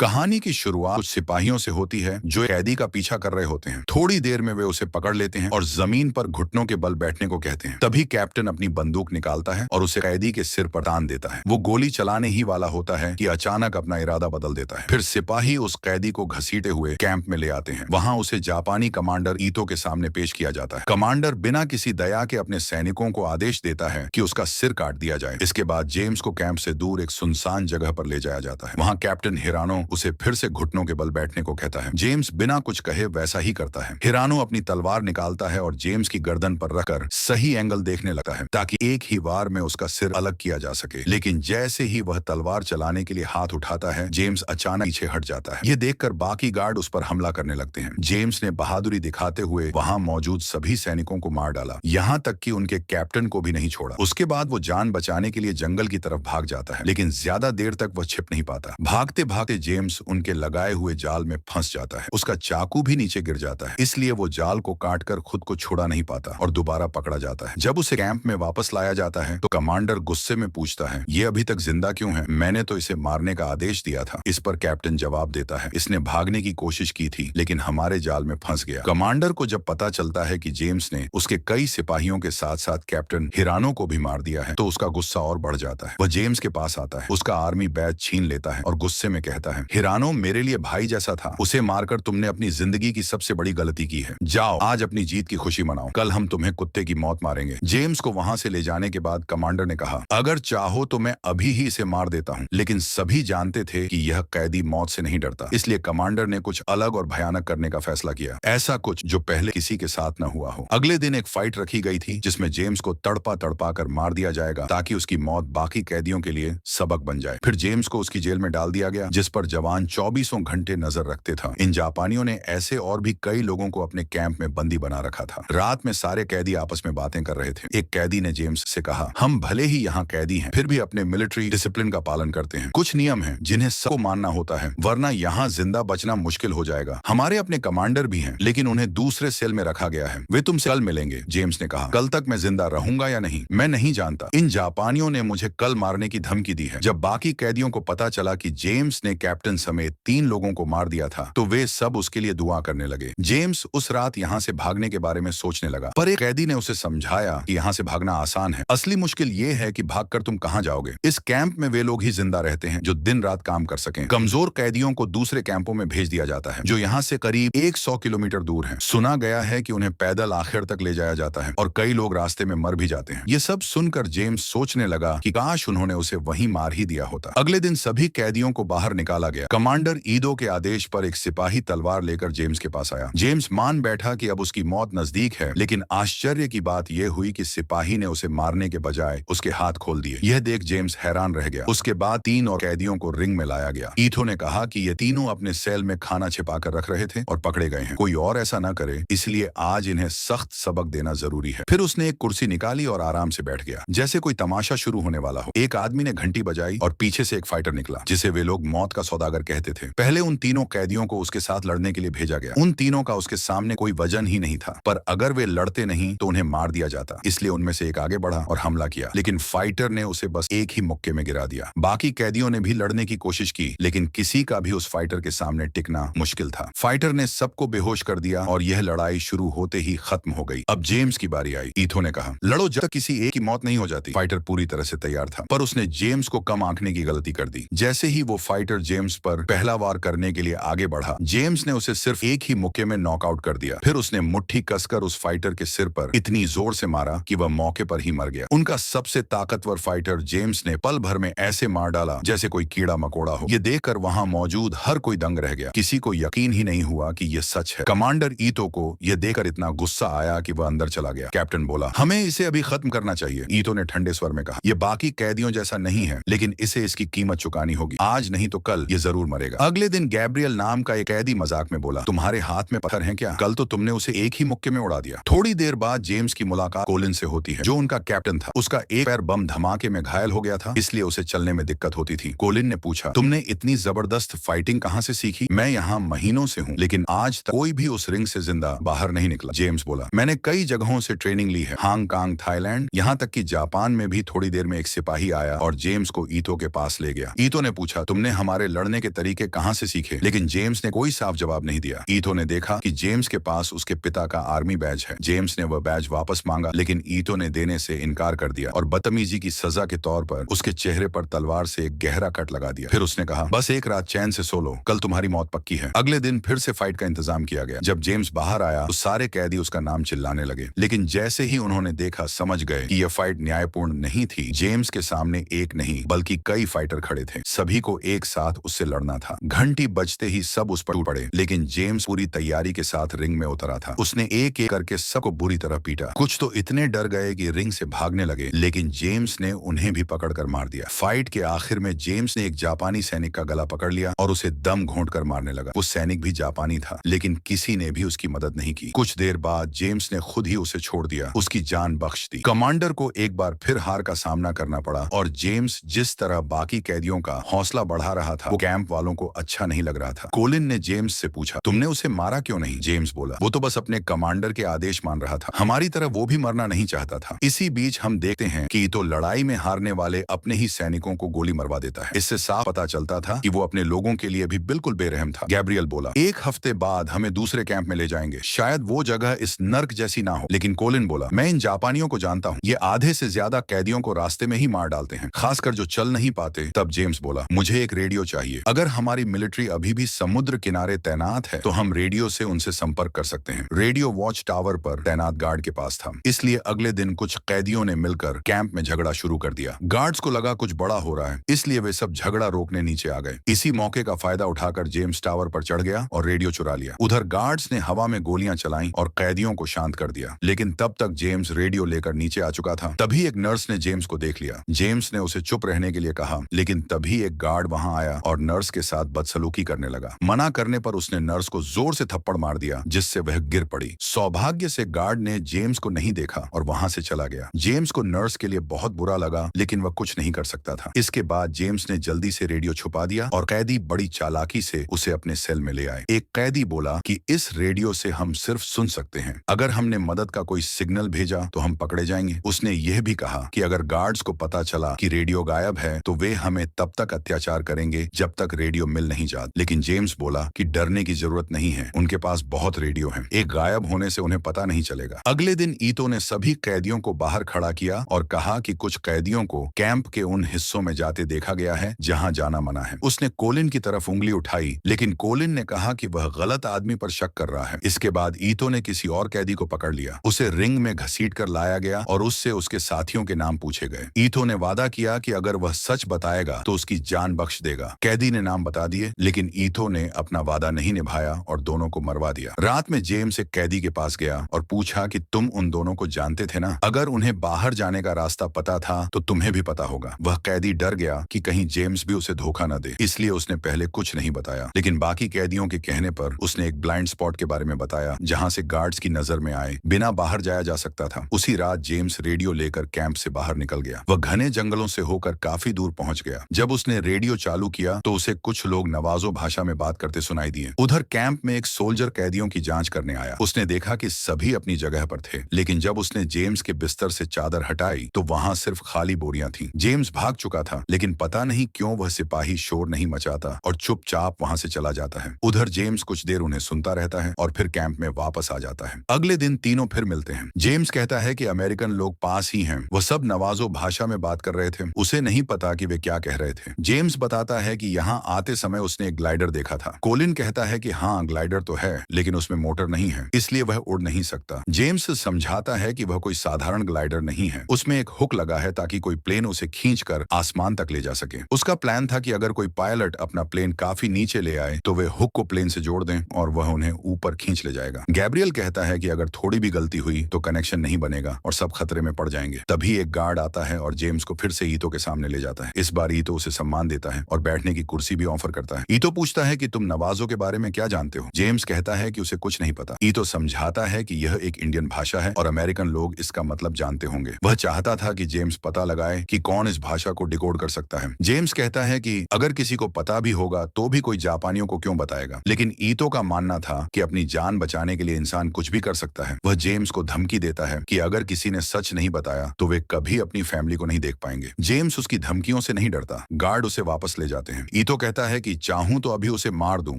कहानी की शुरुआत कुछ सिपाहियों से होती है जो कैदी का पीछा कर रहे होते हैं। थोड़ी देर में वे उसे पकड़ लेते हैं और जमीन पर घुटनों के बल बैठने को कहते हैं। तभी कैप्टन अपनी बंदूक निकालता है और उसे कैदी के सिर पर तान देता है। वो गोली चलाने ही वाला होता है कि अचानक अपना इरादा बदल देता है। फिर सिपाही उस कैदी को घसीटे हुए कैंप में ले आते हैं। वहां उसे जापानी कमांडर ईतो के सामने पेश किया जाता है। कमांडर बिना किसी दया के अपने सैनिकों को आदेश देता है कि उसका सिर काट दिया जाए। इसके बाद जेम्स को कैंप से दूर एक सुनसान जगह पर ले जाया जाता है। वहां कैप्टन हिरानो उसे फिर से घुटनों के बल बैठने को कहता है। जेम्स बिना कुछ कहे वैसा ही करता है। हिरानो अपनी तलवार निकालता है और जेम्स की गर्दन पर रखकर सही एंगल देखने लगता है ताकि एक ही वार में उसका सिर अलग किया जा सके। लेकिन जैसे ही वह तलवार चलाने के लिए हाथ उठाता है, जेम्स अचानक पीछे हट जाता है। ये देखकर बाकी गार्ड उस पर हमला करने लगते हैं। जेम्स ने बहादुरी दिखाते हुए वहां मौजूद सभी सैनिकों को मार डाला, यहाँ तक कि उनके कैप्टन को भी नहीं छोड़ा। उसके बाद वो जान बचाने के लिए जंगल की तरफ भाग जाता है, लेकिन ज्यादा देर तक वह छिप नहीं पाता। भागते भागते जेम्स उनके लगाए हुए जाल में फंस जाता है। उसका चाकू भी नीचे गिर जाता है, इसलिए वो जाल को काटकर खुद को छुड़ा नहीं पाता और दोबारा पकड़ा जाता है। जब उसे कैंप में वापस लाया जाता है तो कमांडर गुस्से में पूछता है, ये अभी तक जिंदा क्यों है? मैंने तो इसे मारने का आदेश दिया था। इस पर कैप्टन जवाब देता है, इसने भागने की कोशिश की थी लेकिन हमारे जाल में फंस गया। कमांडर को जब पता चलता है कि जेम्स ने उसके कई सिपाहियों के साथ साथ कैप्टन हिरानो को भी मार दिया है तो उसका गुस्सा और बढ़ जाता है। वह जेम्स के पास आता है, उसका आर्मी बैज छीन लेता है और गुस्से में कहता है, हिरानो मेरे लिए भाई जैसा था, उसे मारकर तुमने अपनी जिंदगी की सबसे बड़ी गलती की है। जाओ आज अपनी जीत की खुशी मनाओ, कल हम तुम्हें कुत्ते की मौत मारेंगे। जेम्स को वहां से ले जाने के बाद कमांडर ने कहा, अगर चाहो तो मैं अभी ही इसे मार देता हूँ। लेकिन सभी जानते थे कि यह कैदी मौत से नहीं डरता, इसलिए कमांडर ने कुछ अलग और भयानक करने का फैसला किया, ऐसा कुछ जो पहले किसी के साथ न हुआ हो। अगले दिन एक फाइट रखी गई थी जिसमें जेम्स को तड़पा तड़पा कर मार दिया जाएगा ताकि उसकी मौत बाकी कैदियों के लिए सबक बन जाए। फिर जेम्स को उसकी जेल में डाल दिया गया जिस पर जवान 24 घंटे नजर रखते था। इन जापानियों ने ऐसे और भी कई लोगों को अपने कैंप में बंदी बना रखा था। रात में सारे कैदी आपस में बातें कर रहे थे। एक कैदी ने जेम्स से कहा, हम भले ही यहाँ कैदी हैं, फिर भी अपने मिलिट्री डिसिप्लिन का पालन करते हैं। कुछ नियम हैं जिन्हें सबको मानना होता है, वरना यहाँ जिंदा बचना मुश्किल हो जाएगा। हमारे अपने कमांडर भी हैं, लेकिन उन्हें दूसरे सेल में रखा गया है। वे तुमसे कल मिलेंगे। जेम्स ने कहा, कल तक मैं जिंदा रहूंगा या नहीं मैं नहीं जानता। इन जापानियों ने मुझे कल मारने की धमकी दी है। जब बाकी कैदियों को पता चला कि जेम्स ने कैप्टन समेत 3 लोगों को मार दिया था तो वे सब उसके लिए दुआ करने लगे। जेम्स उस रात यहाँ से भागने के बारे में सोचने लगा, पर एक कैदी ने उसे समझाया कि यहाँ से भागना आसान है, असली मुश्किल ये है कि भागकर तुम कहाँ जाओगे। इस कैंप में वे लोग ही जिंदा रहते हैं जो दिन रात काम कर सकें। कमजोर कैदियों को दूसरे कैंपों में भेज दिया जाता है जो यहाँ से करीब 100 किलोमीटर दूर है। सुना गया है कि उन्हें पैदल आखिर तक ले जाया जाता है और कई लोग रास्ते में मर भी जाते हैं। ये सब सुनकर जेम्स सोचने लगा कि काश उन्होंने उसे वहीं मार ही दिया होता। अगले दिन सभी कैदियों को बाहर निकाला गया। कमांडर ईदो के आदेश पर एक सिपाही तलवार लेकर जेम्स के पास आया। जेम्स मान बैठा कि अब उसकी मौत नजदीक है, लेकिन आश्चर्य की बात यह हुई कि सिपाही ने उसे मारने के बजाय उसके हाथ खोल दिए। यह देख जेम्स हैरान रह गया। उसके बाद 3 और कैदियों को रिंग में लाया गया। ईथो ने कहा कि ये तीनों अपने सेल में खाना छिपा कर रख रहे थे और पकड़े गए हैं। कोई और ऐसा न करे, इसलिए आज इन्हें सख्त सबक देना जरूरी है। फिर उसने एक कुर्सी निकाली और आराम से बैठ गया जैसे कोई तमाशा शुरू होने वाला हो। एक आदमी ने घंटी बजाई और पीछे से एक फाइटर निकला जिसे वे लोग मौत का सौदागर कहते थे। पहले उन तीनों कैदियों को उसके साथ लड़ने के लिए भेजा गया। उन तीनों का उसके सामने कोई वजन ही नहीं था, पर अगर वे लड़ते नहीं तो उन्हें मार दिया जाता। इसलिए उनमें से एक आगे बढ़ा और हमला किया, लेकिन फाइटर ने उसे बस एक ही मुक्के में गिरा दिया। बाकी कैदियों ने भी लड़ने की कोशिश की, लेकिन किसी का भी उस फाइटर के सामने टिकना मुश्किल था। फाइटर ने सबको बेहोश कर दिया और यह लड़ाई शुरू होते ही खत्म हो गई। अब जेम्स की बारी आई। ईथो ने कहा, लड़ो जब तक किसी एक की मौत नहीं हो जाती। फाइटर पूरी तरह से तैयार था, पर उसने जेम्स को कम आंकने की गलती कर दी। जैसे ही वो फाइटर जेम्स पर पहला वार करने के लिए आगे बढ़ा, जेम्स ने उसे सिर्फ एक ही मुक्के में नॉकआउट कर दिया। फिर उसने मुट्ठी कसकर उस फाइटर के सिर पर इतनी जोर से मारा कि वह मौके पर ही मर गया। उनका सबसे ताकतवर फाइटर जेम्स ने पल भर में ऐसे मार डाला जैसे कोई कीड़ा मकोड़ा हो। ये देखकर वहां मौजूद हर कोई दंग रह गया। किसी को यकीन ही नहीं हुआ कि यह सच है। कमांडर ईतो को यह देखकर इतना गुस्सा आया कि वह अंदर चला गया। कैप्टन बोला, हमें इसे अभी खत्म करना चाहिए। ईतो ने ठंडे स्वर में कहा, यह बाकी कैदियों जैसा नहीं है, लेकिन इसे इसकी कीमत चुकानी होगी। आज नहीं तो कल ये जरूर मरेगा। अगले दिन गैब्रियल नाम का एक कैदी मजाक में बोला, तुम्हारे हाथ में पत्थर हैं क्या? कल तो तुमने उसे एक ही मुक्के में उड़ा दिया। थोड़ी देर बाद जेम्स की मुलाकात कोलिन से होती है जो उनका कैप्टन था। उसका एक पैर बम धमाके में घायल हो गया था, इसलिए उसे चलने में दिक्कत होती थी। कोलिन ने पूछा, तुमने इतनी जबरदस्त फाइटिंग कहाँ से सीखी? मैं यहाँ महीनों से हूँ, लेकिन आज तक कोई भी उस रिंग से जिंदा बाहर नहीं निकला। जेम्स बोला, मैंने कई जगहों से ट्रेनिंग ली है, हांगकांग, थाईलैंड, यहाँ तक कि जापान में भी। थोड़ी देर में एक सिपाही आया और जेम्स को ईतो के पास ले गया। ईतो ने पूछा, तुमने हमारे लड़ने पढ़ने के तरीके कहाँ से सीखे, लेकिन जेम्स ने कोई साफ जवाब नहीं दिया। ईथो ने देखा कि जेम्स के पास उसके पिता का आर्मी बैज है। जेम्स ने वह बैज वापस मांगा, लेकिन ईथो ने देने से इनकार कर दिया और बदतमीजी की सजा के तौर पर उसके चेहरे पर तलवार से एक गहरा कट लगा दिया। फिर उसने कहा, बस एक रात चैन से सो लो, कल तुम्हारी मौत पक्की है। अगले दिन फिर से फाइट का इंतजाम किया गया। जब जेम्स बाहर आया तो सारे कैदी उसका नाम चिल्लाने लगे, लेकिन जैसे ही उन्होंने देखा समझ गए कि यह फाइट न्यायपूर्ण नहीं थी। जेम्स के सामने एक नहीं बल्कि कई फाइटर खड़े थे। सभी को एक साथ उससे लड़ना था। घंटी बजते ही सब उस पर टूट पड़े, लेकिन जेम्स पूरी तैयारी के साथ रिंग में उतरा था। उसने एक एक करके सबको बुरी तरह पीटा। कुछ तो इतने डर गए कि रिंग से भागने लगे, लेकिन जेम्स ने उन्हें भी पकड़कर मार दिया। फाइट के आखिर में जेम्स ने एक जापानी सैनिक का गला पकड़ लिया और उसे दम घोंट कर मारने लगा। वो सैनिक भी जापानी था, लेकिन किसी ने भी उसकी मदद नहीं की। कुछ देर बाद जेम्स ने खुद ही उसे छोड़ दिया, उसकी जान बख्श दी। कमांडर को एक बार फिर हार का सामना करना पड़ा और जेम्स जिस तरह बाकी कैदियों का हौसला बढ़ा रहा था, वो कैंप वालों को अच्छा नहीं लग रहा था। कोलिन ने जेम्स से पूछा, तुमने उसे मारा क्यों नहीं? जेम्स बोला, वो तो बस अपने कमांडर के आदेश मान रहा था, हमारी तरह वो भी मरना नहीं चाहता था। इसी बीच हम देखते हैं कि तो लड़ाई में हारने वाले अपने ही सैनिकों को गोली मरवा देता है। इससे साफ पता चलता था कि वो अपने लोगों के लिए भी बिल्कुल बेरहम था। गैब्रियल बोला, एक हफ्ते बाद हमें दूसरे कैंप में ले जाएंगे, शायद वो जगह इस नर्क जैसी ना हो। लेकिन कोलिन बोला, मैं इन जापानियों को जानता हूँ, ये आधे से ज्यादा कैदियों को रास्ते में ही मार डालते हैं, खासकर जो चल नहीं पाते। तब जेम्स बोला, मुझे एक रेडियो चाहिए। अगर हमारी मिलिट्री अभी भी समुद्र किनारे तैनात है तो हम रेडियो से उनसे संपर्क कर सकते हैं। रेडियो वॉच टावर पर तैनात गार्ड के पास था, इसलिए अगले दिन कुछ कैदियों ने मिलकर कैंप में झगड़ा शुरू कर दिया। गार्ड्स को लगा कुछ बड़ा हो रहा है, इसलिए वे सब झगड़ा रोकने नीचे आ गए। इसी मौके का फायदा उठाकर जेम्स टावर पर चढ़ गया और रेडियो चुरा लिया। उधर गार्ड्स ने हवा में गोलियां चलाईं और कैदियों को शांत कर दिया, लेकिन तब तक जेम्स रेडियो लेकर नीचे आ चुका था। तभी एक नर्स ने जेम्स को देख लिया। जेम्स ने उसे चुप रहने के लिए कहा, लेकिन तभी एक गार्ड वहां आया और नर्स के साथ बदसलूकी करने लगा। मना करने पर उसने नर्स को जोर से थप्पड़ मार दिया, जिससे वह गिर पड़ी। सौभाग्य से गार्ड ने जेम्स को नहीं देखा और वहां से चला गया। जेम्स को नर्स के लिए बहुत बुरा लगा, लेकिन वह कुछ नहीं कर सकता था। इसके बाद जेम्स ने जल्दी से रेडियो छुपा दिया और कैदी बड़ी चालाकी से उसे अपने सेल में ले आए। एक कैदी बोला कि इस रेडियो से हम सिर्फ सुन सकते हैं, अगर हमने मदद का कोई सिग्नल भेजा तो हम पकड़े जाएंगे। उसने यह भी कहा कि अगर गार्ड्स को पता चला कि रेडियो गायब है तो वे हमें तब तक अत्याचार करेंगे जब तक रेडियो मिल नहीं जाता। लेकिन जेम्स बोला कि डरने की जरूरत नहीं है, उनके पास बहुत रेडियो है, एक गायब होने से उन्हें पता नहीं चलेगा। अगले दिन ईतो ने सभी कैदियों को बाहर खड़ा किया और कहा कि कुछ कैदियों को कैंप के उन हिस्सों में जाते देखा गया है जहां जाना मना है। उसने कोलिन की तरफ उंगली उठाई, लेकिन कोलिन ने कहा कि वह गलत आदमी पर शक कर रहा है। इसके बाद ईतो ने किसी और कैदी को पकड़ लिया, उसे रिंग में घसीट कर लाया गया और उससे उसके साथियों के नाम पूछे गए। ईतो ने वादा किया कि अगर वह सच बताएगा तो उसकी जान बख्श देगा। कैदी ने नाम बता दिए, लेकिन ईतो ने अपना वादा नहीं निभाया और दोनों को मरवा दिया। रात में जेम्स एक कैदी के पास गया और पूछा कि तुम उन दोनों को जानते थे ना? अगर उन्हें बाहर जाने का रास्ता पता था तो तुम्हें भी पता होगा। वह कैदी डर गया कि कहीं जेम्स भी उसे धोखा न दे, इसलिए उसने पहले कुछ नहीं बताया। लेकिन बाकी कैदियों के कहने पर उसने एक ब्लाइंड स्पॉट के बारे में बताया जहां से गार्ड्स की नजर में आए बिना बाहर जाया जा सकता था। उसी रात जेम्स रेडियो लेकर कैंप से बाहर निकल गया। वह घने जंगलों से होकर काफी दूर पहुंच गया। जब उसने रेडियो चालू किया तो उसे कुछ लोग नवाजो भाषा में बात करते सुनाई दिए। उधर कैंप में एक सोल्जर कैदियों की जांच करने आया। उसने देखा कि सभी अपनी जगह पर थे, लेकिन जब उसने जेम्स के बिस्तर से चादर हटाई तो वहां सिर्फ खाली बोरियां थीं। जेम्स भाग चुका था, लेकिन पता नहीं क्यों वह सिपाही शोर नहीं मचाता और चुपचाप वहां से चला जाता है। उधर जेम्स कुछ देर उन्हें सुनता रहता है और फिर कैंप में वापस आ जाता है। अगले दिन तीनों फिर मिलते हैं। जेम्स कहता है कि अमेरिकन लोग पास ही हैं। वह सब नवाजो भाषा में बात कर रहे थे। उसे नहीं पता कि वे क्या कह रहे थे। जेम्स बताता है कि यहाँ आते समय उसने एक ग्लाइडर देखा था। कोलिन कहता है कि हाँ, ग्लाइडर तो है, लेकिन उसमें मोटर नहीं है, इसलिए वह उड़ नहीं सकता। जेम्स समझाता है कि वह कोई साधारण ग्लाइडर नहीं है, उसमें एक हुक लगा है ताकि कोई प्लेन उसे खींचकर आसमान तक ले जा सके। उसका प्लान था कि अगर कोई पायलट अपना प्लेन काफी नीचे ले आए तो वे हुक को प्लेन से जोड़ दें और वह उन्हें ऊपर खींच ले जाएगा। गैब्रियल कहता है कि अगर थोड़ी भी गलती हुई तो कनेक्शन नहीं बनेगा और सब खतरे में पड़ जाएंगे। तभी एक गार्ड आता है और जेम्स को फिर से ईतो के सामने ले जाता है। इस बार ईतो उसे सम्मान देता है और बैठने की कुर्सी भी ऑफर करता है। ईतो पूछता है कि तुम नवाजो के बारे में क्या जानते हो? जेम्स कहता है कि उसे कुछ नहीं पता। ईतो समझाता है कि यह एक इंडियन भाषा है और अमेरिकन लोग इसका मतलब जानते होंगे। वह चाहता था कि जेम्स पता लगाए कि कौन इस भाषा को डिकोड कर सकता है। जेम्स कहता है कि अगर किसी को पता भी होगा तो भी कोई जापानियों को क्यों बताएगा। लेकिन ईतो का मानना था कि अपनी जान बचाने के लिए इंसान कुछ भी कर सकता है। वह जेम्स को धमकी देता है कि अगर किसी ने सच नहीं बताया तो वे कभी अपनी फैमिली को नहीं देख पाएंगे। जेम्स उसकी धमकियों से नहीं डरता। गार्ड उसे वापस ले जाते हैं। ईतो कहता है कि चाहूं तो अभी उसे मार दूं,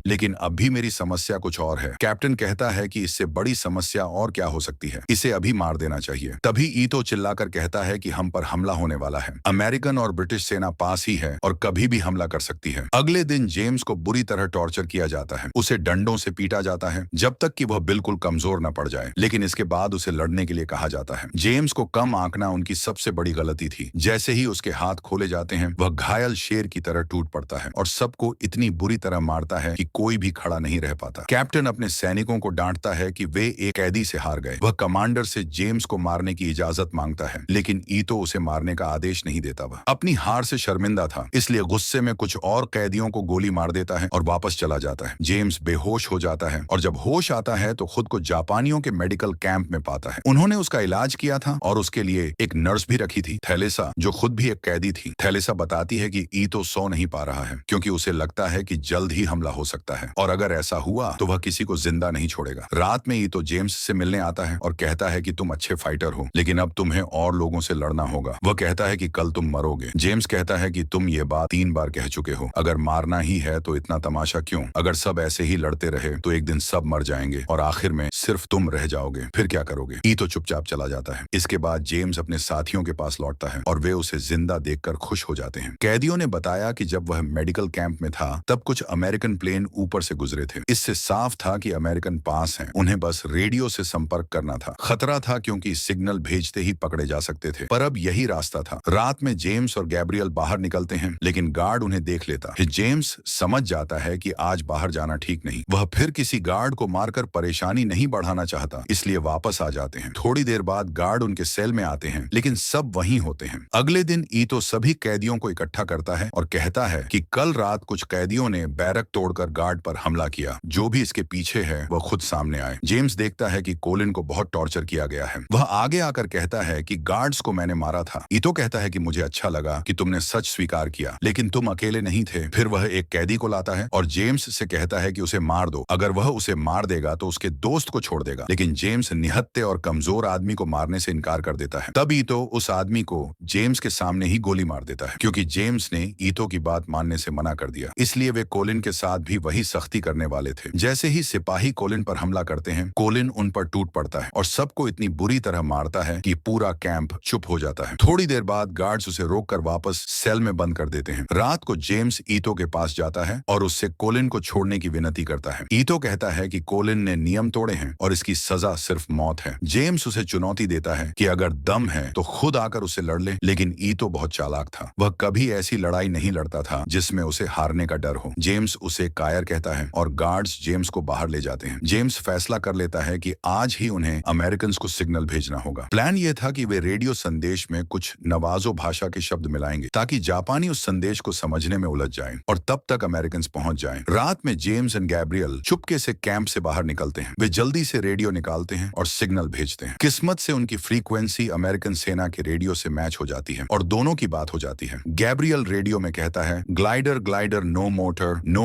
लेकिन अभी मेरी समस्या कुछ और है। कैप्टन कहता है कि इससे बड़ी समस्या और क्या हो सकती है, इसे अभी मार देना चाहिए। तभी ईतो चिल्लाकर कहता है कि हम पर हमला होने वाला है। अमेरिकन और ब्रिटिश सेना पास ही है और कभी भी हमला कर सकती है। अगले दिन जेम्स को बुरी तरह टॉर्चर किया जाता है। उसे डंडों से पीटा जाता है जब तक कि वह बिल्कुल कमजोर न पड़ जाए, लेकिन इसके बाद उसे लड़ने के लिए कहा जाता है। जेम्स को कम आंकना उनकी सबसे बड़ी गलती थी। जैसे ही उसके हाथ खोले जाते हैं, वह घायल शेर की तरह टूट पड़ता है और सबको इतनी बुरी तरह मारता है कि कोई भी खड़ा नहीं रह पाता। कैप्टन अपने सैनिकों को डांटता है कि वे एक कैदी से हार गए। वह कमांडर से जेम्स को मारने की इजाजत मांगता है, लेकिन ईतो उसे मारने का आदेश नहीं देता। वह अपनी हार से शर्मिंदा था, इसलिए गुस्से में कुछ और कैदियों को गोली मार देता है और वापस चला जाता है। जेम्स बेहोश हो जाता है और जब होश आता है तो खुद को जापानियों के मेडिकल कैंप में पाता है। उन्होंने उसका इलाज किया था और उसके लिए एक नर्स भी रखी थी, थैलेसा, जो खुद भी एक कैदी थी। थैलेसा बताती है कि ईतो सो नहीं पा रहा है क्योंकि उसे लगता है कि जल्द ही हमला हो सकता है और अगर ऐसा हुआ तो वह किसी को जिंदा नहीं छोड़ेगा। रात में ईतो जेम्स से मिलने आता है और कहता है कि तुम अच्छे फाइटर हो, लेकिन अब तुम्हें और लोगों से लड़ना होगा। वह कहता है कि कल तुम मरोगे। जेम्स कहता है कि तुम ये बात 3 बार कह चुके हो, अगर मारना ही है तो इतना तमाशा क्यों? अगर सब ऐसे ही लड़ते रहे तो एक दिन सब मर जाएंगे और आखिर में सिर्फ तुम रह जाओगे, फिर क्या करोगे? ईतो चुपचाप चला जाता है। इसके बाद जेम्स अपने साथियों के पास लौटता है और वे उसे जिंदा देखकर खुश हो जाते हैं। कैदियों ने बताया कि जब वह मेडिकल कैंप में था तब कुछ अमेरिकन प्लेन ऊपर से गुजरे थे। इससे साफ था कि अमेरिकन पास हैं। उन्हें बस रेडियो से संपर्क करना था। खतरा था क्योंकि सिग्नल भेजते ही पकड़े जा सकते थे, पर अब यही रास्ता था। रात में जेम्स और गैब्रियल बाहर निकलते हैं, लेकिन गार्ड उन्हें देख लेता है। जेम्स समझ जाता है कि आज बाहर जाना ठीक नहीं। वह फिर किसी गार्ड को मारकर परेशानी नहीं बढ़ाना चाहता, इसलिए वापस आ जाते हैं। थोड़ी देर बाद गार्ड उनके सेल में आते हैं, लेकिन सब वहीं होते हैं। अगले दिन ईतो सभी कैदियों को इकट्ठा करता है और कहता है कि कल रात कुछ कैदियों ने बैरक तोड़कर गार्ड पर हमला किया। जो भी इसके पीछे है वह खुद सामने आए। जेम्स देखता है कि कोलिन को बहुत टॉर्चर किया गया है। वह आगे आकर कहता है कि गार्ड्स को मैंने मारा था। ईतो कहता है कि मुझे अच्छा लगा कि तुमने सच स्वीकार किया, लेकिन तुम अकेले नहीं थे। फिर वह एक कैदी को लाता है और जेम्स से कहता है कि उसे मार दो। अगर वह उसे मार देगा तो उसके दोस्त को छोड़ देगा, लेकिन जेम्स निहत्थे और कमजोर आदमी को मारने से इनकार कर देता है। तब ईतो उस आदमी को जेम्स के सामने ही गोली मार देता है, क्योंकि जेम्स ने ईतो की बात मानने से मना कर दिया। इसलिए वे कोलिन के साथ भी वही सख्ती करने वाले थे। जैसे ही सिपाही कोलिन पर हमला करते हैं, कोलिन उन पर टूट पड़ता है और सबको इतनी बुरी तरह मारता है कि पूरा कैंप चुप हो जाता है। थोड़ी देर बाद गार्ड्स उसे रोककर वापस सेल में बंद कर देते हैं। रात को जेम्स ईतो के पास जाता है और उससे कोलिन को छोड़ने की विनती करता है। ईतो कहता है कि कोलिन ने नियम तोड़े हैं और इसकी सजा सिर्फ मौत है। जेम्स उसे चुनौती देता है कि अगर दम है तो खुद आकर उसे लड़ ले, लेकिन ईतो बहुत चालाक था। वह कभी ऐसी लड़ाई नहीं लड़ता था जिसमें उसे हारने का डर हो। जेम्स उसे कायर कहता है और गार्ड्स जेम्स को बाहर ले जाते हैं। जेम्स फैसला कर लेता है कि आज ही उन्हें अमेरिकन को सिग्नल भेजना होगा। प्लान यह था कि वे रेडियो संदेश में कुछ नवाजो भाषा के शब्द मिलाएंगे ताकि जापानी उस संदेश को समझने में उलझ जाएं और तब तक अमेरिकन पहुंच जाएं। रात में जेम्स एंड गैब्रियल चुपके से कैंप से बाहर निकलते हैं। वे जल्दी से रेडियो निकालते हैं और सिग्नल भेजते हैं। किस्मत से उनकी फ्रीक्वेंसी अमेरिकन सेना के रेडियो से मैच हो जाती है और दोनों की बात हो जाती है। गैब्रियल रेडियो में कहता है, glider glider no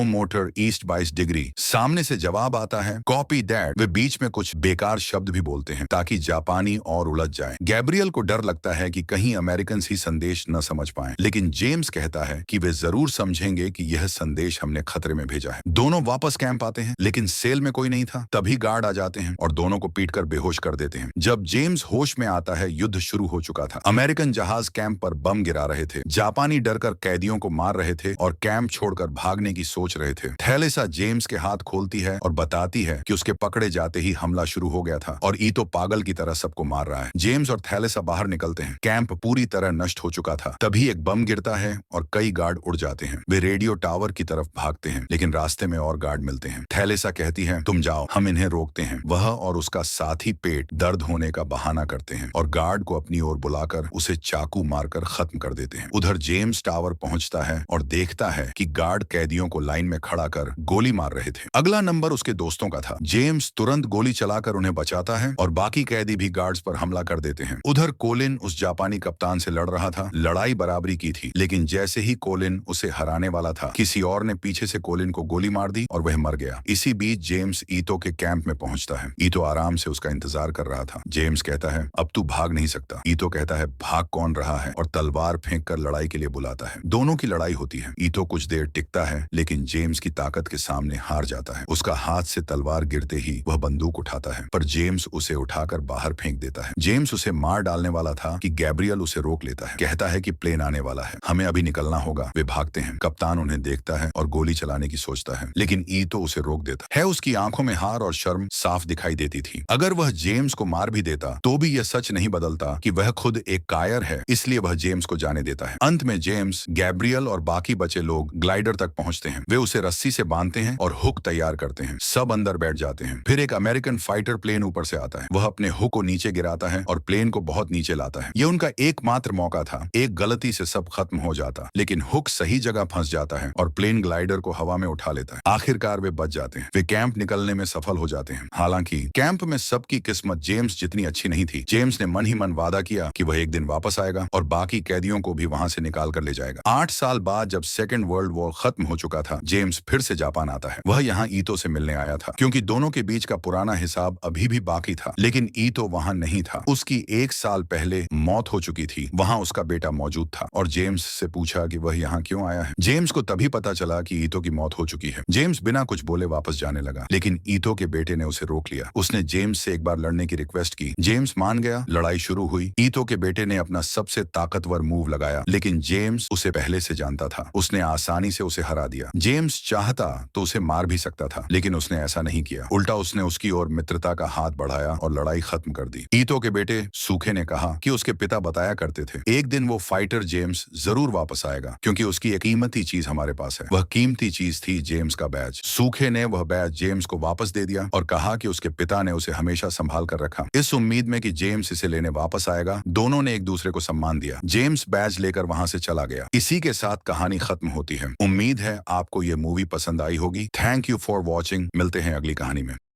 motor east 22 degree. सामने से जवाब आता है, कॉपी दैट। वे बीच में कुछ बेकार शब्द भी बोलते हैं ताकि जापानी और उलझ जाए। गैब्रियल को डर लगता है कि कहीं अमेरिकन ही संदेश न समझ पाए, लेकिन जेम्स कहता है कि वे जरूर समझेंगे कि यह संदेश हमने खतरे में भेजा है। दोनों वापस कैंप आते हैं, लेकिन सेल में कोई नहीं था। तभी गार्ड आ जाते हैं और दोनों को पीटकर बेहोश कर देते हैं। जब जेम्स होश में आता है, युद्ध शुरू हो चुका था। अमेरिकन जहाज कैंप पर बम गिरा रहे थे। जापानी डरकर कैदियों को मार रहे थे और कैंप छोड़कर भागने की सोच रहे थे। थैलेसा जेम्स के हाथ खोलती है और बताती है कि उसके पकड़े जाते ही हमला शुरू हो गया था और ईतो पागल की तरह सबको मार रहा है। जेम्स और थैलेसा बाहर निकलते हैं। कैंप पूरी तरह नष्ट हो चुका था। तभी एक बम गिरता है और कई गार्ड उड़ जाते हैं। वे रेडियो टावर की तरफ भागते हैं, लेकिन रास्ते में और गार्ड मिलते हैं। थैलेसा कहती है, तुम जाओ, हम इन्हें रोकते हैं। वह और उसका साथी पेट दर्द होने का बहाना करते हैं और गार्ड को अपनी ओर बुलाकर उसे चाकू मारकर खत्म कर देते हैं। उधर जेम्स टावर पहुंचता है और देखता है कि गार्ड कैदियों को लाइन में खड़ा कर गोली मार रहे थे। अगला नंबर उसके दोस्तों का था। जेम्स तुरंत गोली चलाकर उन्हें बचाता है और बाकी कैदी भी गार्ड्स पर हमला कर देते हैं। उधर कोलिन उस जापानी कप्तान से लड़ रहा था। लड़ाई बराबरी की थी, लेकिन जैसे ही कोलिन उसे हराने वाला था, किसी और ने पीछे से कोलिन को गोली मार दी और वह मर गया। इसी बीच जेम्स ईतो के कैंप में पहुंचता है। ईतो आराम से उसका इंतजार कर रहा था। जेम्स कहता है, अब तू भाग नहीं सकता। ईतो कहता है, भाग कौन रहा है, और तलवार फेंक कर लड़ाई के लिए बुलाता है। दोनों की लड़ाई होती है। ईतो कुछ देर टिकता है, लेकिन जेम्स की ताकत के सामने हार जाता है। उसका हाथ से तलवार गिरते ही वह बंदूक उठाता है, पर जेम्स उसे उठाकर बाहर फेंक देता है। जेम्स उसे मार डालने वाला था कि गैब्रियल उसे रोक लेता है। कहता है कि प्लेन आने वाला है, हमें अभी निकलना होगा। वे भागते हैं। कप्तान उन्हें देखता है और गोली चलाने की सोचता है, लेकिन ईतो उसे रोक देता है। उसकी आंखों में हार और शर्म साफ दिखाई देती थी। अगर वह जेम्स को मार भी देता तो भी यह सच नहीं बदलता कि वह खुद एक कायर है, इसलिए वह जेम्स को जाने देता है। अंत में जेम्स, गैब्रियल और बाकी बचे लोग ग्लाइडर तक पहुंचते हैं। वे उसे रस्सी से बांधते हैं और हुक तैयार करते हैं। सब अंदर बैठ जाते हैं। फिर एक अमेरिकन फाइटर प्लेन ऊपर से आता है। वह अपने हुक को नीचे गिराता है और प्लेन को बहुत नीचे लाता है। यह उनका एकमात्र मौका था। एक गलती से सब खत्म हो जाता, लेकिन हुक सही जगह फंस जाता है और प्लेन ग्लाइडर को हवा में उठा लेता है। आखिरकार वे बच जाते हैं। वे कैंप निकलने में सफल हो जाते हैं। हालांकि कैंप में सबकी किस्मत जेम्स जितनी अच्छी नहीं थी। जेम्स ने मन ही मन वादा किया कि वह एक दिन वापस आएगा और बाकी कैदियों को भी वहां से निकाल कर ले जाएगा। 8 साल बाद जब सेकेंड वर्ल्ड वॉर खत्म हो चुका था, जेम्स फिर से जापान आता है। वह यहाँ ईतो से मिलने आया था, क्योंकि दोनों के बीच का पुराना हिसाब अभी भी बाकी था। लेकिन ईतो वहाँ नहीं था। उसकी 1 साल पहले मौत हो चुकी थी। वहाँ उसका बेटा मौजूद था और जेम्स से पूछा कि वह यहाँ क्यों आया है। जेम्स को तभी पता चला कि ईतो की मौत हो चुकी है। जेम्स बिना कुछ बोले वापस जाने लगा, लेकिन ईतो के बेटे ने उसे रोक लिया। उसने जेम्स से एक बार लड़ने की रिक्वेस्ट की। जेम्स मान गया। लड़ाई शुरू हुई। ईतो के बेटे ने अपना सबसे ताकतवर मूव लगाया, लेकिन जेम्स उसे पहले से जानता था। उसने आसानी से उसे हरा दिया। जेम्स चाहता तो उसे मार भी सकता था, लेकिन उसने ऐसा नहीं किया। उल्टा उसने उसकी ओर मित्रता का हाथ बढ़ाया और लड़ाई खत्म कर दी। ईतो के बेटे सूखे ने कहा कि उसके पिता बताया करते थे, एक दिन वो फाइटर जेम्स जरूर वापस आएगा, क्योंकि उसकी एक कीमती चीज हमारे पास है। वह कीमती चीज थी जेम्स का बैज। सूखे ने वह बैज जेम्स को वापस दे दिया और कहा कि उसके पिता ने उसे हमेशा संभाल कर रखा, इस उम्मीद में कि जेम्स इसे लेने वापस आएगा। दोनों ने एक दूसरे को सम्मान दिया। जेम्स बैज लेकर वहां से चला गया। इसी के साथ कहानी खत्म होती है। उम्मीद है आपको ये मूवी पसंद आई होगी। Thank you for watching. मिलते हैं अगली कहानी में।